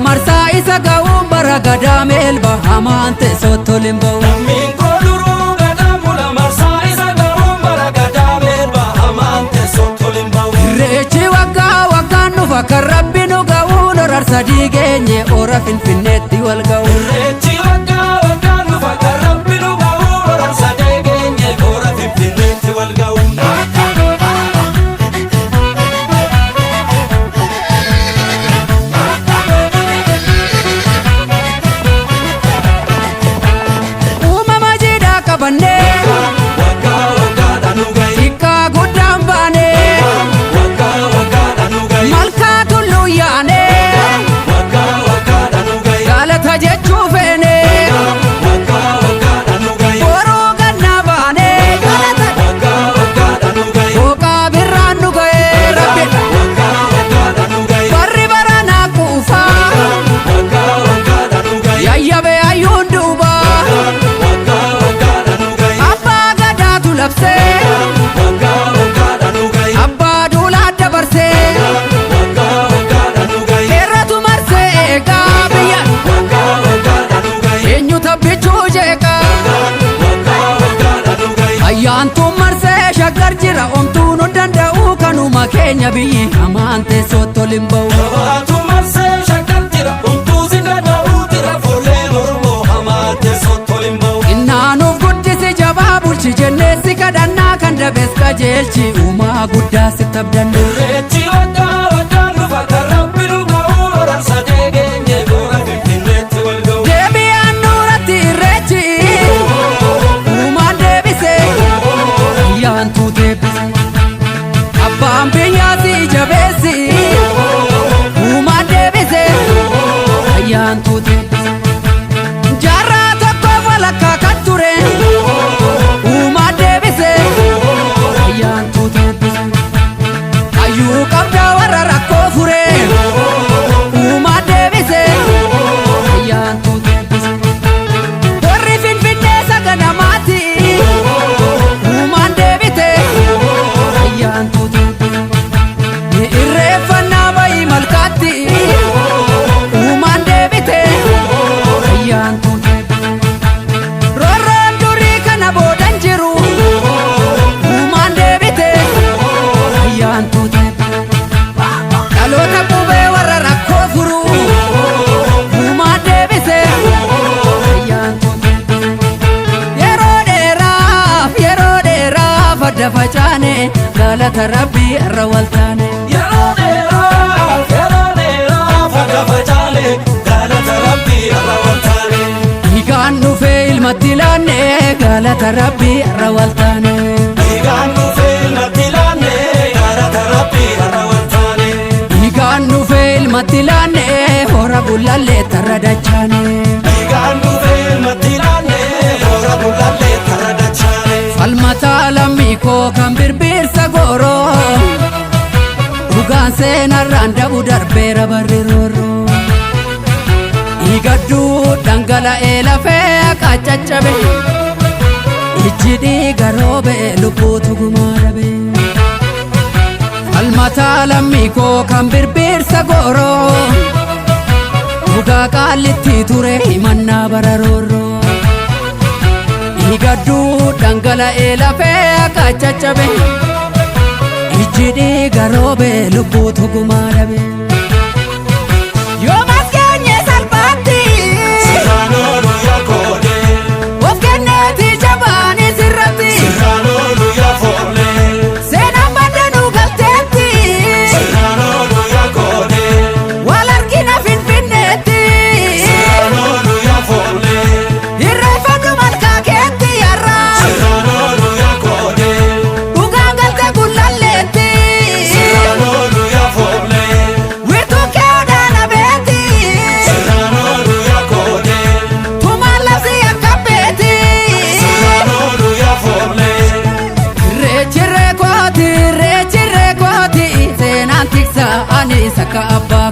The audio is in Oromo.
marsa isa ga'uun bara gadaa meelba amaante sottoliin ba'u. Lammiin koo duruu gadaan bula marsa isa ga'uun bara gadaa meelba amaante sottoliin ba'u. Irreechi waggaa waggaan dhufa kan rabbi nu ga'uun horar sadii geenye ora finfinneetti wal ga'u. Irreechi waggaa waggaan dhufa kan rabbi nu ga'uun horar sadii geenye ora finfinneetti wal ga'u. Ayyaantu marsee shaggar jira omtuu nu danda'u kanuma keenya biyyi amaante sottoliin ba'u. Ayyaantu marsee shaggar jira omtuu si danda'u tira fuullee Oromoo amaante sottoliin ba'u. Innaanuuf guddisi jabaa bulchi jennee si kadhannaa kan dabees qajeelchi uumaa guddaa sitti abdanne. Irreechi waggaa waggaan dhufa kan rabbi nu ga'u horar sadii geenye ora finfinneetti wal ga'u. Deebi'aan nuuratti irreechi uumaan deebise ayyaantu deebise abbaan biyyaa si jabeessi uumaan deebise ayyaantu deebise jaarraa tokkoof walakkaa kan ture uumaan deebise ayyaantu deebise hayyuu qabdaa warra rakkoo fure uumaan deebise ayyaantu deebise warri finfinnee saganamaati uumaan deebite ayyaantu deebise irreeffannaa bayii malkaatti uumaan deebite ayyaantu deebise roorroon durii kana boodan jiru uumaan deebite ayyaantu deebise dhaloota qubee warra rakkoo furu uumaan deebise ayyaantu deebise yeroo dheeraaf adda facaane galata rabbii irra wal taane. Yeroo dheeraaf adda facaane galata rabbii irra wal taane. Dhiigaan dhufee ilmatti laanne galata rabbii irra wal taane. Dhiigaan dhufee ilmatti laanne galata rabbii irra wal taane. Dhiigaan dhufee ilmatti laanne hora bullallee tarra dachaane. Dhiigaan dhufee ilmatti laanne hora bullallee tarra dachaane. Falmataa lammii koo kan birbirsa gooroo dhugaan seenarraan dabu darbeera barri roorroo. Dhiigadduu dhangala'ee lafee akka caccabe ijji dhiiga roobee lubbuutu gumaa dhabe. Falmataa lammii koo kan birbirsa gooroo dhugaa qaallitti ture himannaa bara roorroo. Dhiigadduu dhangala'ee lafee akka caccabe ijji dhiiga roobee lubbuutu gumaa dhabe. Yoomas keenye salphaatti Sirraan oolu yaa koodee of kenneeti jabaanii sirratti Sirraan oolu yaa foollee seenaan baddanuu galteetti Sirraan oolu yaa koodee wal argina finfinneetti Sirraan oolu yaa foollee irreeffadhu malkaa keetti yarraa Sirraan keessa ka abbaa